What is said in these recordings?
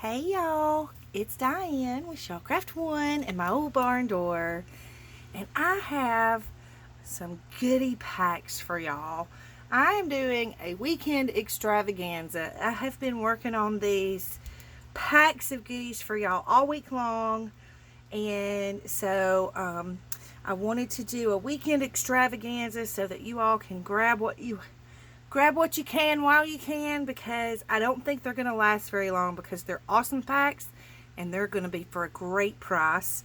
Hey y'all, it's Diane with Shawcraft One and my old barn door, and I have some goodie packs for y'all. I am doing a weekend extravaganza. I have been working on these packs of goodies for y'all all week long, and so I wanted to do a weekend extravaganza so that you all can grab what you can while you can, because I don't think they're going to last very long because they're awesome packs and they're going to be for a great price.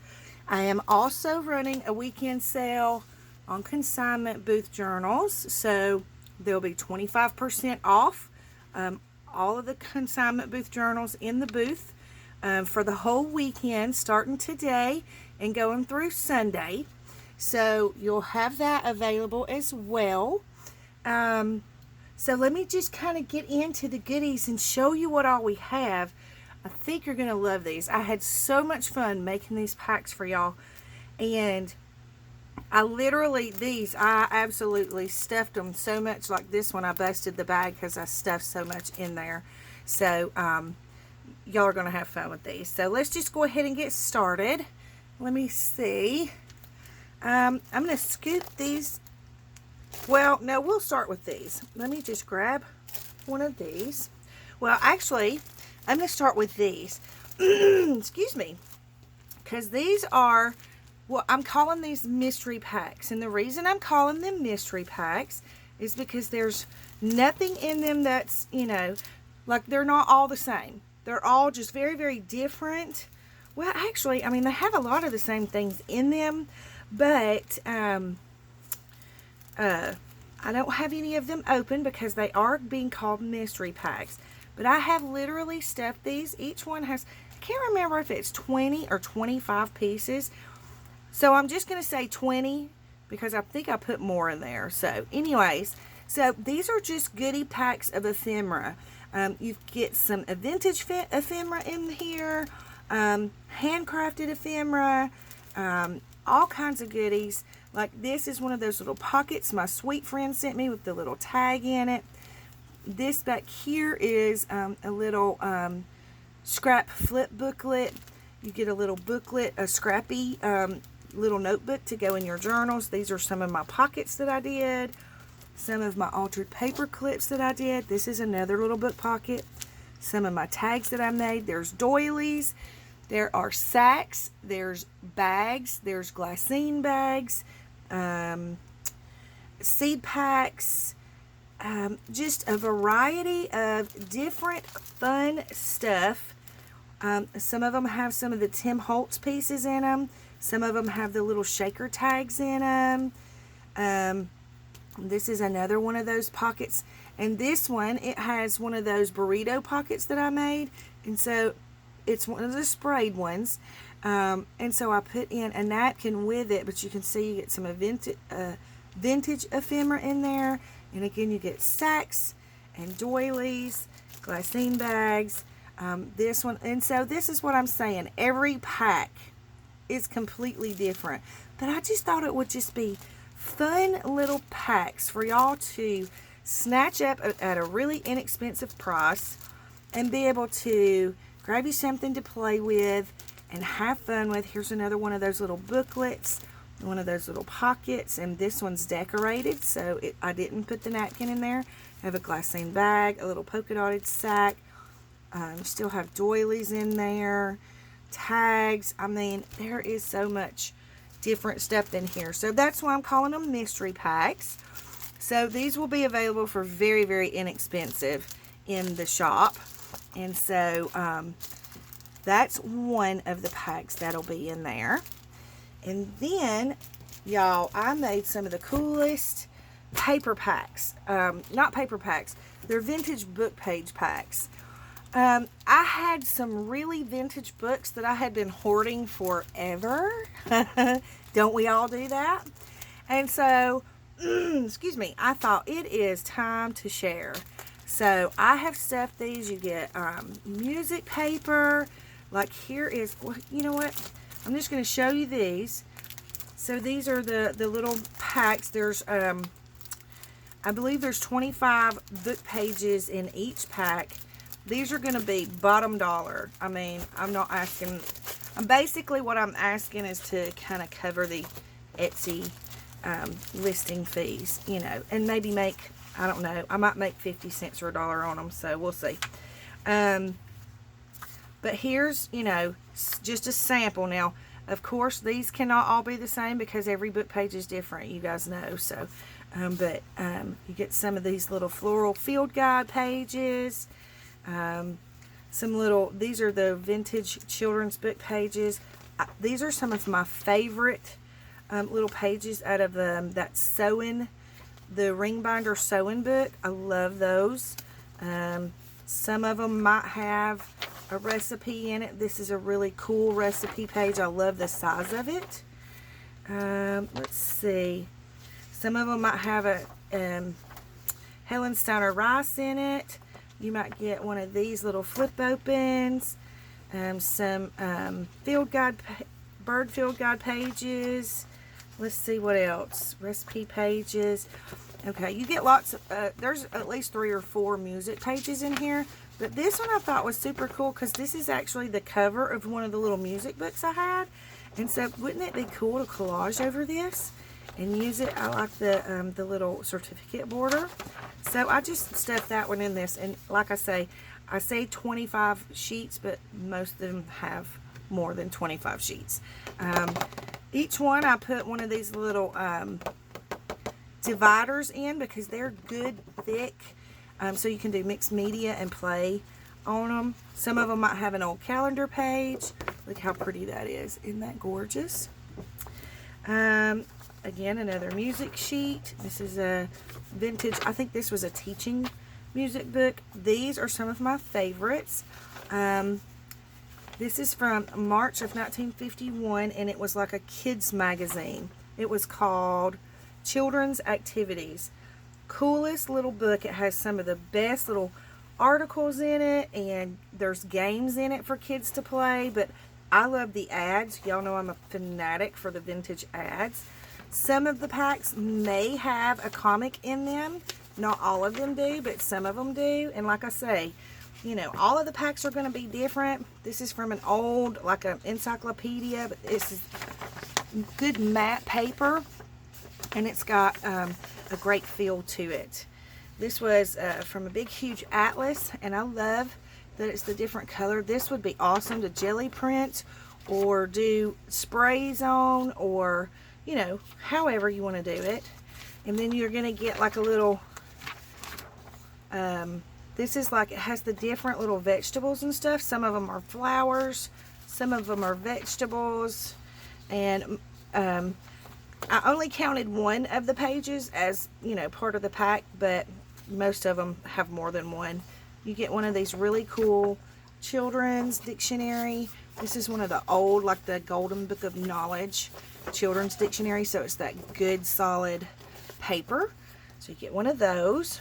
I am also running a weekend sale on consignment booth journals, so they'll be 25% off all of the consignment booth journals in the booth for the whole weekend, starting today and going through Sunday. So you'll have that available as well. So let me just kind of get into the goodies and show you what all we have. I think you're going to love these. I had so much fun making these packs for y'all. And I absolutely stuffed them so much. Like this one, I busted the bag because I stuffed so much in there. So y'all are going to have fun with these. So let's just go ahead and get started. Let me see. I'm going to scoop these. Well, no, we'll start with these. Let me just grab one of these. Well, actually, I'm going to start with these. Excuse me. Because these are, well, I'm calling these mystery packs. And the reason I'm calling them mystery packs is because there's nothing in them that's, like they're not all the same. They're all just very, very different. Well, actually, I mean, they have a lot of the same things in them, but I don't have any of them open because they are being called mystery packs. But I have literally stuffed these. Each one has, I can't remember if it's 20 or 25 pieces. So I'm just going to say 20 because I think I put more in there. So anyways, so these are just goodie packs of ephemera. You get some vintage ephemera in here, handcrafted ephemera, all kinds of goodies. Like this is one of those little pockets my sweet friend sent me with the little tag in it. This back here is a little scrap flip booklet. You get a little booklet, a scrappy little notebook to go in your journals. These are some of my pockets that I did. Some of my altered paper clips that I did. This is another little book pocket. Some of my tags that I made. There's doilies. There are sacks, there's bags, there's glassine bags, seed packs, just a variety of different fun stuff. Some of them have some of the Tim Holtz pieces in them. Some of them have the little shaker tags in them. This is another one of those pockets. And this one, it has one of those burrito pockets that I made. And so it's one of the sprayed ones, and so I put in a napkin with it, but you can see you get some vintage ephemera in there, and again you get sacks and doilies, glassine bags, this one, and so this is what I'm saying, every pack is completely different, but I just thought it would just be fun little packs for y'all to snatch up at a really inexpensive price and be able to grab you something to play with and have fun with. Here's another one of those little booklets, one of those little pockets, and this one's decorated, so I didn't put the napkin in there. I have a glassine bag, a little polka dotted sack. Still have doilies in there, tags. I mean, there is so much different stuff in here. So that's why I'm calling them mystery packs. So these will be available for very, very inexpensive in the shop. And so that's one of the packs that'll be in there. And then, y'all, I made some of the coolest paper packs. Not paper packs. They're vintage book page packs. I had some really vintage books that I had been hoarding forever. Don't we all do that? And so, excuse me, I thought it is time to share. So I have stuffed these. You get music paper. Like here is, you know what? I'm just going to show you these. So these are the little packs. There's, I believe there's 25 book pages in each pack. These are going to be bottom dollar. I mean, I'm not asking. Basically, what I'm asking is to kind of cover the Etsy listing fees, you know, and maybe make, I don't know, I might make 50 cents or $1 on them, so we'll see. But here's, you know, just a sample. Now, of course, these cannot all be the same because every book page is different, you guys know. So, you get some of these little floral field guide pages. Some little, these are the vintage children's book pages. These are some of my favorite little pages out of that sewing, the ring binder sewing book. I love those. Some of them might have a recipe in it. This is a really cool recipe page. I love the size of it. Let's see. Some of them might have a Helen Steiner rice in it. You might get one of these little flip opens. Some bird field guide pages. Let's see what else. Recipe pages. Okay, you get lots of, there's at least 3 or 4 music pages in here. But this one I thought was super cool because this is actually the cover of one of the little music books I had. And so wouldn't it be cool to collage over this and use it? I like the little certificate border. So I just stuffed that one in this. And like I say 25 sheets, but most of them have more than 25 sheets. Each one I put one of these little dividers in because they're good thick, so you can do mixed media and play on them. Some of them might have an old calendar page. Look how pretty that is. Isn't that gorgeous? Again, another music sheet. This is a vintage, I think this was a teaching music book. These are some of my favorites. This is from March of 1951, and it was like a kids magazine. It was called Children's Activities. Coolest little book. It has some of the best little articles in it, and there's games in it for kids to play, but I love the ads. Y'all know I'm a fanatic for the vintage ads. Some of the packs may have a comic in them. Not all of them do, but some of them do. And like I say, you know, all of the packs are going to be different. This is from an old, like an encyclopedia, but this is good matte paper, and it's got a great feel to it. This was from a big, huge atlas, and I love that it's the different color. This would be awesome to jelly print or do sprays on, or, you know, however you want to do it. And then you're going to get like a little, this is like, it has the different little vegetables and stuff. Some of them are flowers, some of them are vegetables, and I only counted one of the pages as, you know, part of the pack, but most of them have more than one. You get one of these really cool children's dictionary. This is one of the old, like the Golden Book of Knowledge children's dictionary, so it's that good solid paper. So you get one of those,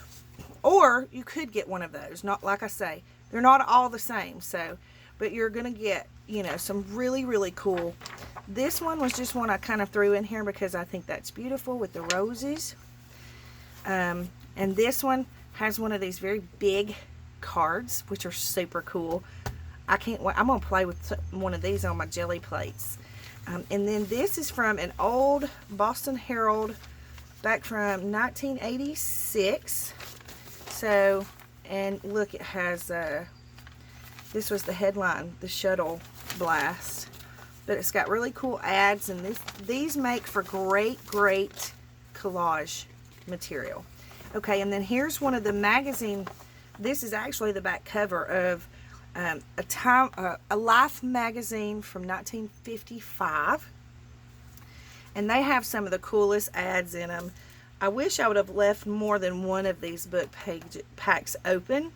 or you could get one of those. Not, like I say, they're not all the same, so, but you're gonna get, you know, some really, really cool. This one was just one I kind of threw in here because I think that's beautiful with the roses. And this one has one of these very big cards, which are super cool. I can't wait. I'm going to play with one of these on my jelly plates. And then this is from an old Boston Herald back from 1986. So, and look, it has, this was the headline, the shuttle blast. But it's got really cool ads, and these make for great, great collage material. Okay, and then here's one of the magazine. This is actually the back cover of a Life magazine from 1955. And they have some of the coolest ads in them. I wish I would have left more than one of these book packs open,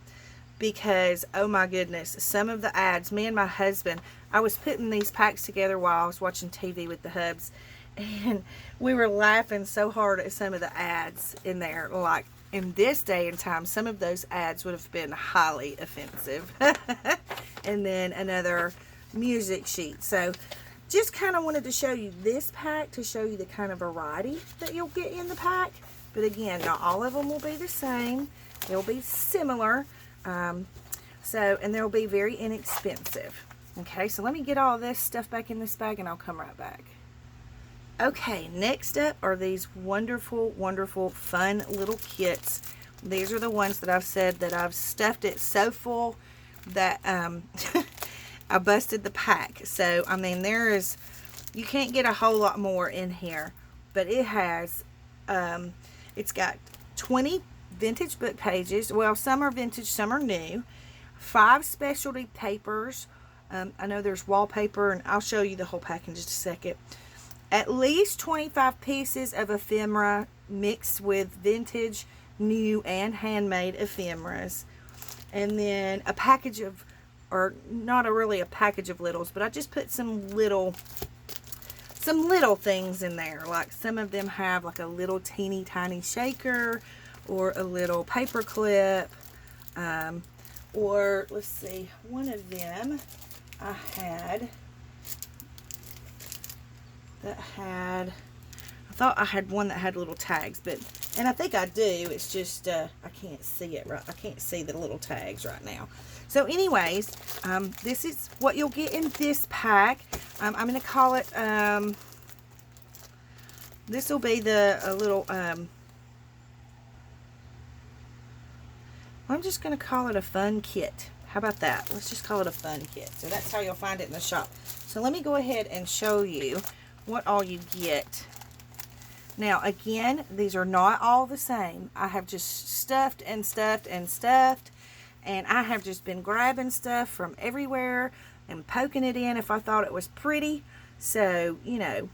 because, oh my goodness, some of the ads, me and my husband, I was putting these packs together while I was watching TV with the hubs, and we were laughing so hard at some of the ads in there. Like, in this day and time, some of those ads would have been highly offensive. And then another music sheet. So just kind of wanted to show you this pack to show you the kind of variety that you'll get in the pack. But again, not all of them will be the same. They'll be similar. So, and they'll be very inexpensive. Okay, so let me get all this stuff back in this bag and I'll come right back. Okay, next up are these wonderful, wonderful, fun little kits. These are the ones that I've said that I've stuffed it so full that I busted the pack. So, I mean, you can't get a whole lot more in here, but it has, it's got 20 vintage book pages. Well, some are vintage, some are new. 5 specialty papers. I know there's wallpaper, and I'll show you the whole pack in just a second. At least 25 pieces of ephemera mixed with vintage, new, and handmade ephemeras. And then a package of, or not really a package of littles, but I just put some little things in there. Like some of them have like a little teeny tiny shaker or a little paper clip. Or let's see, one of them I thought I had one that had little tags, and I think I do. It's just, I can't see it right. I can't see the little tags right now. So anyways, this is what you'll get in this pack. I'm going to call it, this will be a little, I'm just going to call it a fun kit. How about that? Let's just call it a fun kit. So that's how you'll find it in the shop. So let me go ahead and show you what all you get. Now, again, these are not all the same. I have just stuffed and stuffed and stuffed. And I have just been grabbing stuff from everywhere and poking it in if I thought it was pretty. So, you know,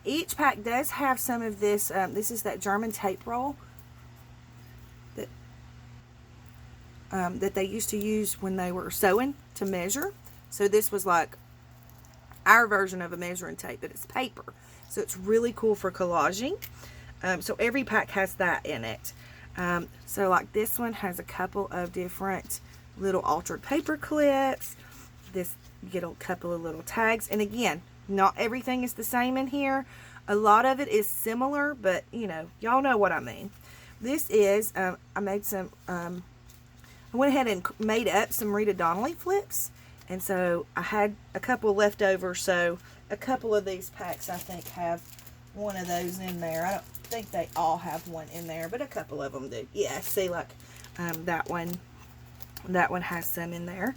each pack does have some of this. This is that German tape roll that they used to use when they were sewing to measure. So this was like our version of a measuring tape, but it's paper. So it's really cool for collaging. So every pack has that in it. So like this one has a couple of different little altered paper clips. This, you get a couple of little tags. And again, not everything is the same in here. A lot of it is similar, but you know, y'all know what I mean. This is, I made some, I went ahead and made up some Rita Donnelly flips, and so I had a couple left over, so a couple of these packs I think have one of those in there. I don't think they all have one in there, but a couple of them do. Yeah, see, like that one has some in there.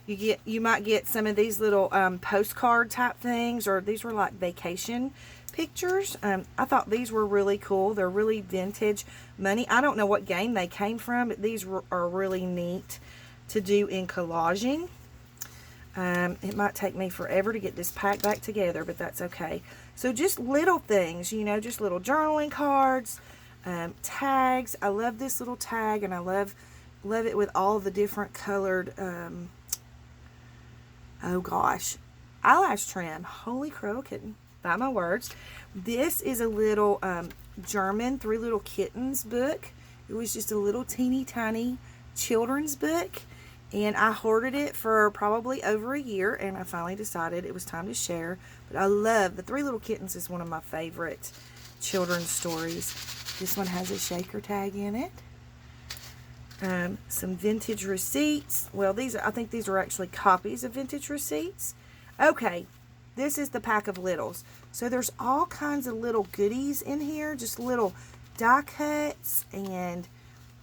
You might get some of these little postcard type things, or these were like vacation pictures. I thought these were really cool. They're really vintage money. I don't know what game they came from, but these are really neat to do in collaging. It might take me forever to get this pack back together, but that's okay. So just little things, you know, just little journaling cards, tags. I love this little tag, and I love it with all the different colored, oh gosh, eyelash trim. Holy crow, couldn't buy my words. This is a little German 3 Little Kittens book. It was just a little teeny tiny children's book, and I hoarded it for probably over a year, and I finally decided it was time to share. But I love the 3 Little Kittens. Is one of my favorite children's stories. This one has a shaker tag in it. Some vintage receipts. Well, I think these are actually copies of vintage receipts. Okay, this is the pack of littles. So there's all kinds of little goodies in here, just little die cuts and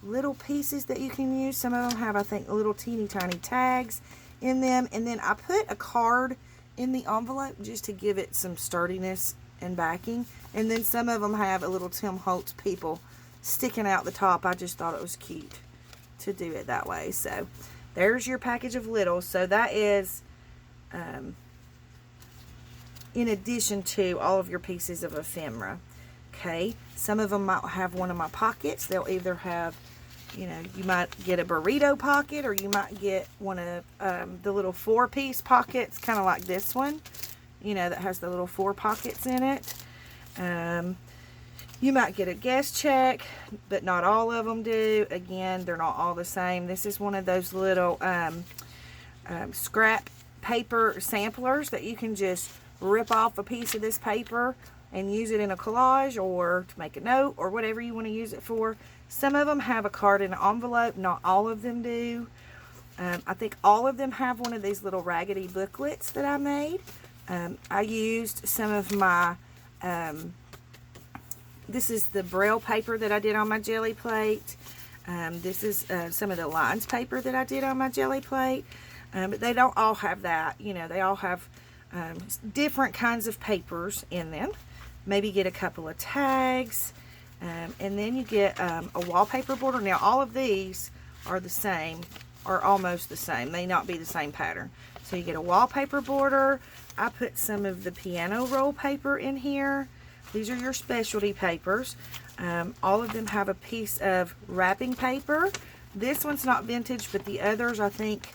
little pieces that you can use. Some of them have, I think, little teeny tiny tags in them. And then I put a card in the envelope just to give it some sturdiness and backing. And then some of them have a little Tim Holtz people sticking out the top. I just thought it was cute to do it that way. So there's your package of littles. So that is in addition to all of your pieces of ephemera. Okay, some of them might have one of my pockets. They'll either have, you know, you might get a burrito pocket, or you might get one of the little 4-piece pockets, kind of like this one, you know, that has the little 4 pockets in it. You might get a guest check, but not all of them do. Again, they're not all the same. This is one of those little scrap paper samplers that you can just rip off a piece of this paper and use it in a collage, or to make a note, or whatever you want to use it for. Some of them have a card in an envelope. Not all of them do. I think all of them have one of these little raggedy booklets that I made. I used some of my, this is the Braille paper that I did on my jelly plate. This is some of the lines paper that I did on my jelly plate. But they don't all have that. You know, they all have different kinds of papers in them. Maybe get a couple of tags. And then you get a wallpaper border. Now, all of these are the same, or almost the same. May not be the same pattern. So you get a wallpaper border. I put some of the piano roll paper in here. These are your specialty papers. All of them have a piece of wrapping paper. This one's not vintage, but the others I think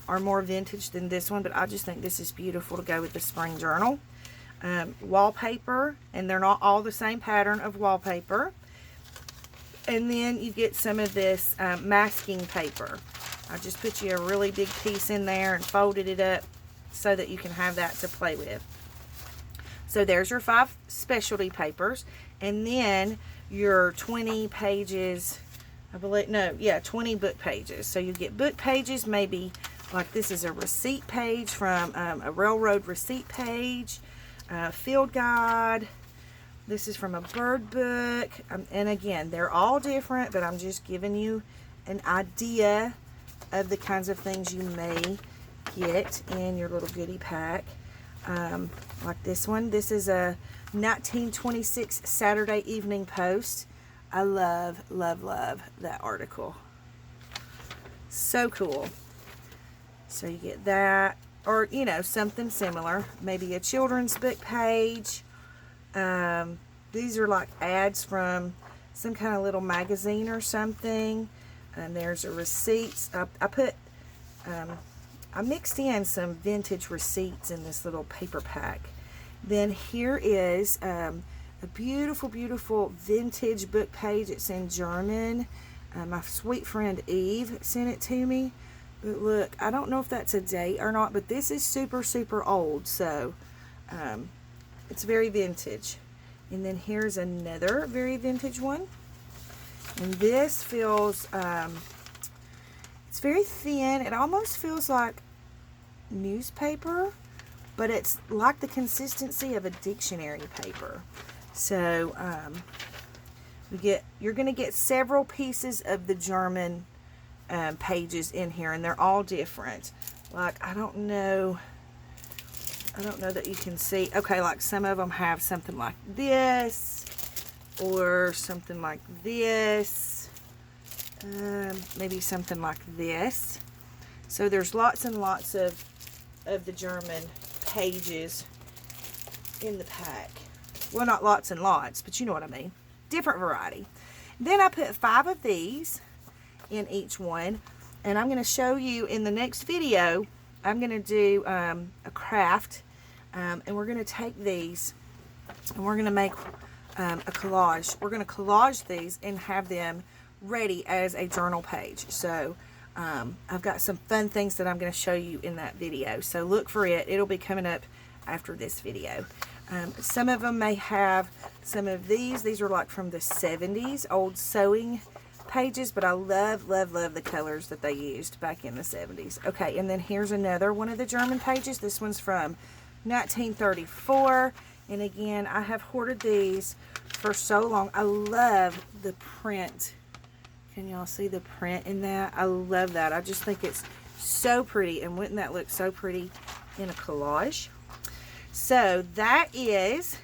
are more vintage than this one. But I just think this is beautiful to go with the spring journal. Wallpaper, and they're not all the same pattern of wallpaper. And then you get some of this masking paper. I just put you a really big piece in there and folded it up so that you can have that to play with. So there's your 5 specialty papers, and then your 20 pages, I believe, no, yeah, 20 book pages. So you get book pages, maybe like this is a receipt page from a railroad receipt page, field guide. This is from a bird book, and again, they're all different, but I'm just giving you an idea of the kinds of things you may get in your little goodie pack. Like this one. This is a 1926 Saturday Evening Post. I love, love, love that article. So cool. So you get that, or, you know, something similar. Maybe a children's book page. These are like ads from some kind of little magazine or something. And there's a receipts. I mixed in some vintage receipts in this little paper pack. Then here is a beautiful, beautiful vintage book page. It's in German. My sweet friend Eve sent it to me. But look, I don't know if that's a date or not, but this is super, super old. So it's very vintage. And then here's another very vintage one. And this feels, it's very thin. It almost feels like newspaper, but it's like the consistency of a dictionary paper. So you're going to get several pieces of the German pages in here, and they're all different. Like, I don't know that you can see. Okay, like some of them have something like this, or something like this, maybe something like this. So there's lots and lots of the German pages in the pack. Well, not lots and lots, but you know what I mean. Different variety. Then I put 5 of these in each one, and I'm going to show you in the next video. I'm going to do a craft, and we're going to take these and we're going to make a collage. We're going to collage these and have them ready as a journal page. So I've got some fun things that I'm going to show you in that video. So look for it. It'll be coming up after this video. Some of them may have some of these. These are like from the 70s, old sewing pages, but I love, love, love the colors that they used back in the 70s. Okay, and then here's another one of the German pages. This one's from 1934. And again, I have hoarded these for so long. I love the print. Can y'all see the print in that? I love that. I just think it's so pretty. And wouldn't that look so pretty in a collage? So that is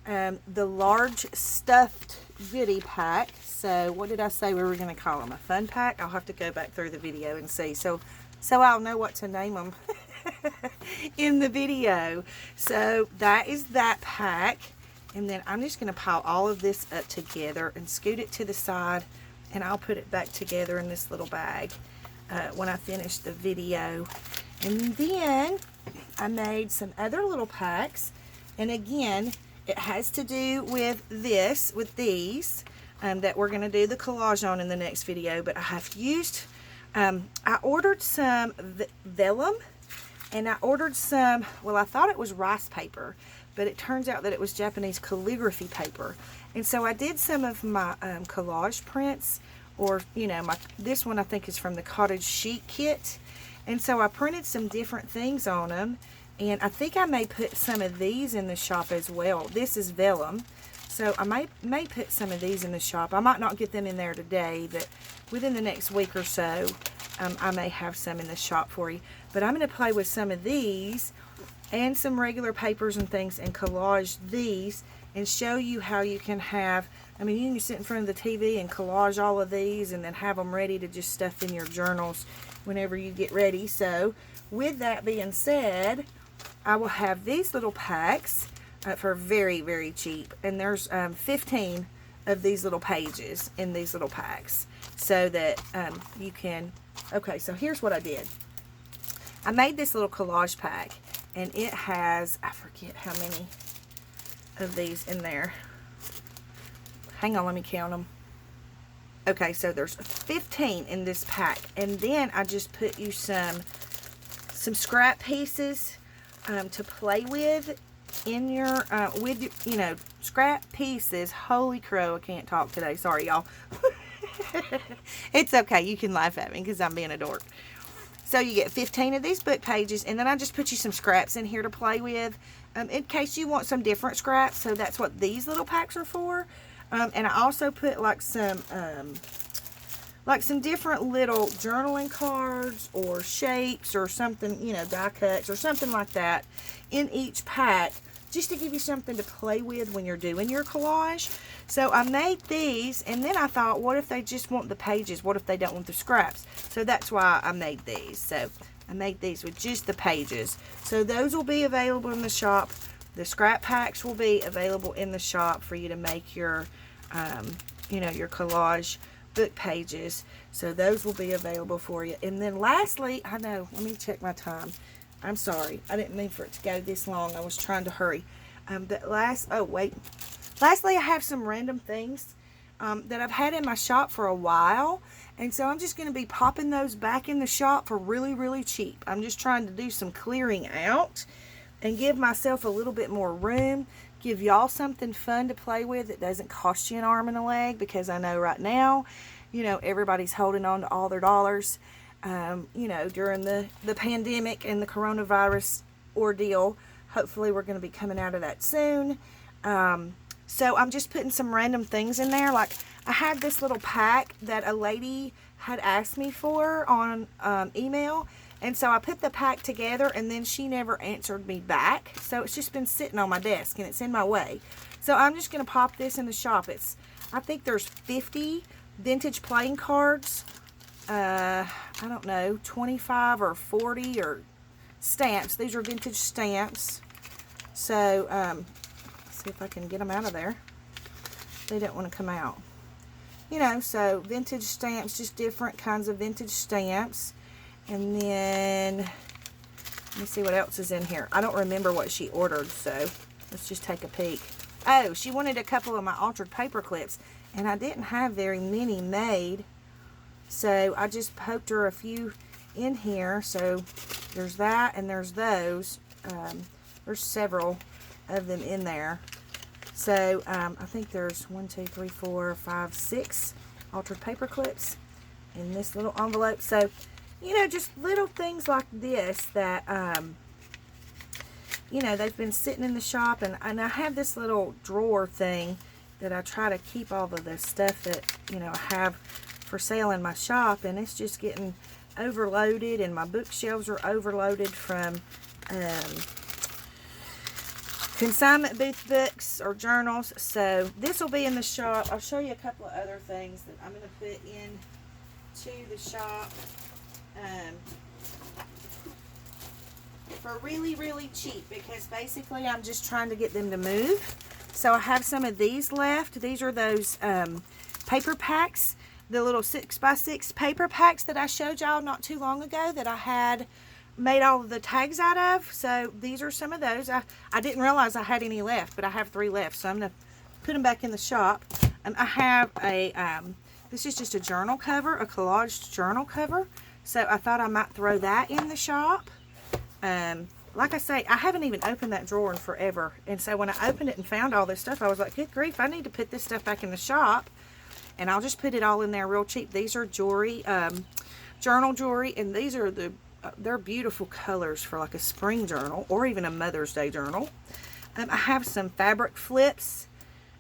the large stuffed goodie pack. So what did I say we were going to call them? A fun pack? I'll have to go back through the video and see. So I'll know what to name them in the video. So that is that pack. And then I'm just going to pile all of this up together and scoot it to the side. And I'll put it back together in this little bag when I finish the video. And then I made some other little packs. And again, it has to do with this, with these, that we're going to do the collage on in the next video. But I have used, I ordered some vellum, and I ordered some, well, I thought it was rice paper, but it turns out that it was Japanese calligraphy paper. And so I did some of my collage prints, or, you know, this one I think is from the Cottage Sheet Kit. And so I printed some different things on them, and I think I may put some of these in the shop as well. This is vellum, so I may put some of these in the shop. I might not get them in there today, but within the next week or so, I may have some in the shop for you. But I'm going to play with some of these and some regular papers and things and collage these and show you how you can have, I mean, you can sit in front of the TV and collage all of these and then have them ready to just stuff in your journals whenever you get ready. So with that being said, I will have these little packs for very, very cheap. And there's 15 of these little pages in these little packs, so that you can, okay, so here's what I did. I made this little collage pack, and it has, I forget how many of these in there. Hang on, let me count them. Okay, so there's 15 in this pack, and then I just put you some scrap pieces to play with in your you know, scrap pieces. Holy crow, I can't talk today. Sorry, y'all. It's okay. You can laugh at me because I'm being a dork. So you get 15 of these book pages, and then I just put you some scraps in here to play with in case you want some different scraps. So that's what these little packs are for. And I also put like some different little journaling cards or shapes or something, you know, die cuts or something like that in each pack, just to give you something to play with when you're doing your collage. So I made these, and then I thought, what if they just want the pages? What if they don't want the scraps? So that's why I made these. So I made these with just the pages. So those will be available in the shop. The scrap packs will be available in the shop for you to make your, you know, your collage book pages. So those will be available for you. And then lastly, I know, let me check my time. I'm sorry, I didn't mean for it to go this long. I was trying to hurry. Lastly, I have some random things that I've had in my shop for a while. And so I'm just going to be popping those back in the shop for really, really cheap. I'm just trying to do some clearing out and give myself a little bit more room. Give y'all something fun to play with that doesn't cost you an arm and a leg, because I know right now, you know, everybody's holding on to all their dollars, you know, during the pandemic and the coronavirus ordeal. Hopefully we're going to be coming out of that soon. So I'm just putting some random things in there. Like I had this little pack that a lady had asked me for on email. And so I put the pack together, and then she never answered me back. So it's just been sitting on my desk, and it's in my way. So I'm just going to pop this in the shop. I think there's 50 vintage playing cards. I don't know, 25 or 40 or stamps. These are vintage stamps. So, let's see if I can get them out of there. They don't want to come out. You know, so vintage stamps, just different kinds of vintage stamps. And then, let me see what else is in here. I don't remember what she ordered, so let's just take a peek. Oh, she wanted a couple of my altered paper clips, and I didn't have very many made, so I just poked her a few in here. So there's that, and there's those. There's several of them in there. So I think there's 1, 2, 3, 4, 5, 6 altered paper clips in this little envelope. So, you know, just little things like this that, you know, they've been sitting in the shop. And I have this little drawer thing that I try to keep all of the stuff that, you know, I have for sale in my shop. And it's just getting overloaded, and my bookshelves are overloaded from consignment booth books or journals. So this will be in the shop. I'll show you a couple of other things that I'm going to put into the shop. For really, really cheap, because basically I'm just trying to get them to move. So I have some of these left. These are those paper packs, the little 6x6 paper packs that I showed y'all not too long ago that I had made all of the tags out of. So these are some of those. I didn't realize I had any left, but I have 3 left, so I'm going to put them back in the shop. I have a this is just a journal cover, a collaged journal cover. So I thought I might throw that in the shop. like I say, I haven't even opened that drawer in forever. And so when I opened it and found all this stuff, I was like, good grief, I need to put this stuff back in the shop. And I'll just put it all in there real cheap. These are jewelry, journal jewelry, and these are they're beautiful colors for like a spring journal or even a Mother's Day journal. I have some fabric flips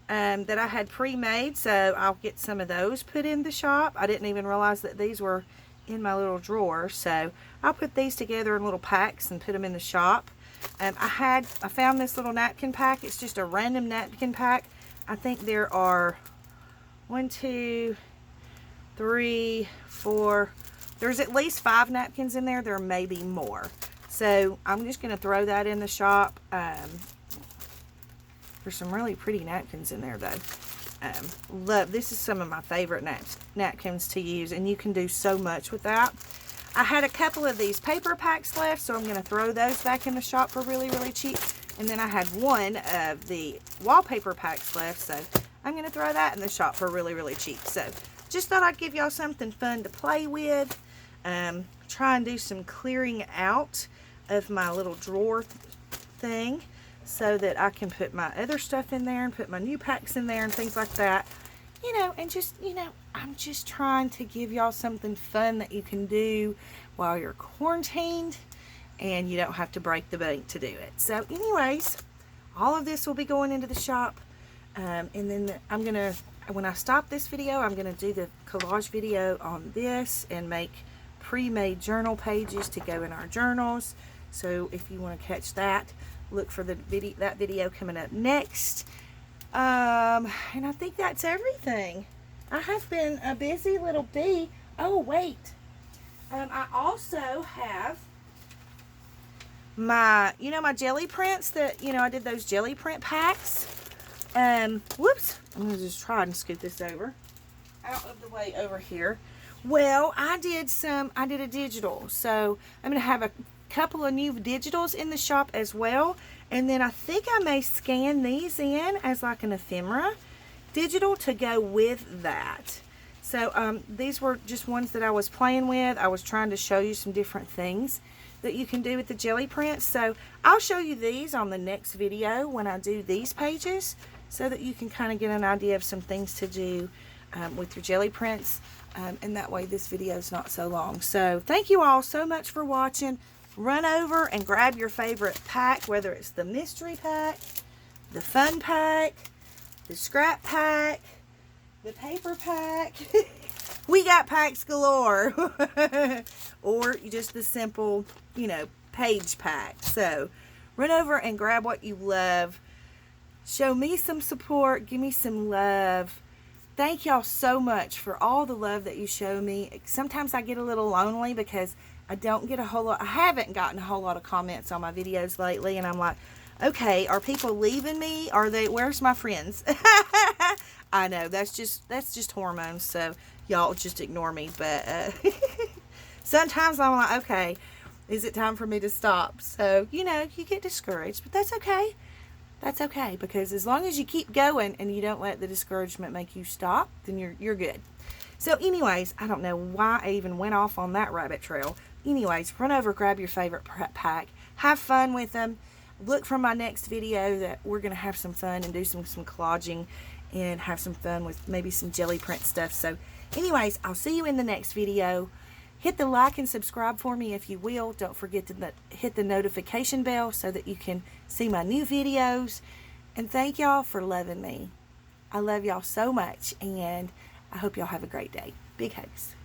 that I had pre-made, so I'll get some of those put in the shop. I didn't even realize that these were in my little drawer, so I'll put these together in little packs and put them in the shop. I found this little napkin pack. It's just a random napkin pack. I think there are 1, 2, 3, 4. There's at least 5 napkins in there. There may be more. So I'm just going to throw that in the shop. There's some really pretty napkins in there though. This is some of my favorite napkins to use, and you can do so much with that. I had a couple of these paper packs left, so I'm going to throw those back in the shop for really, really cheap. And then I had one of the wallpaper packs left, so I'm going to throw that in the shop for really, really cheap. So just thought I'd give y'all something fun to play with. Try and do some clearing out of my little drawer thing, so that I can put my other stuff in there and put my new packs in there and things like that. You know, and just, you know, I'm just trying to give y'all something fun that you can do while you're quarantined and you don't have to break the bank to do it. So anyways, all of this will be going into the shop. And then I'm going to, when I stop this video, I'm going to do the collage video on this and make pre-made journal pages to go in our journals. So if you want to catch that, look for that video coming up next. And I think that's everything. I have been a busy little bee. Oh wait, I also have my, my jelly prints that, I did those jelly print packs. Whoops, I'm gonna just try and scoot this over out of the way over here. Well, I did a digital, so I'm gonna have a couple of new digitals in the shop as well, and then I think I may scan these in as like an ephemera digital to go with that. So these were just ones that I was playing with. I was trying to show you some different things that you can do with the jelly prints, so I'll show you these on the next video when I do these pages, so that you can kind of get an idea of some things to do with your jelly prints, and that way this video is not so long. So thank you all so much for watching. Run over and grab your favorite pack, whether it's the mystery pack, the fun pack, the scrap pack, the paper pack. We got packs galore. Or just the simple, page pack. So run over and grab what you love. Show me some support. Give me some love. Thank y'all so much for all the love that you show me. Sometimes I get a little lonely because I haven't gotten a whole lot of comments on my videos lately, and I'm like, okay, are people leaving me? Where's my friends? I know, that's just hormones, so y'all just ignore me, but sometimes I'm like, okay, is it time for me to stop? So, you get discouraged, but that's okay. That's okay, because as long as you keep going and you don't let the discouragement make you stop, then you're good. So anyways, I don't know why I even went off on that rabbit trail. Anyways, run over, grab your favorite pack, have fun with them. Look for my next video that we're going to have some fun and do some collaging and have some fun with maybe some jelly print stuff. So anyways, I'll see you in the next video. Hit the like and subscribe for me if you will. Don't forget to hit the notification bell so that you can see my new videos. And thank y'all for loving me. I love y'all so much, and I hope y'all have a great day. Big hugs.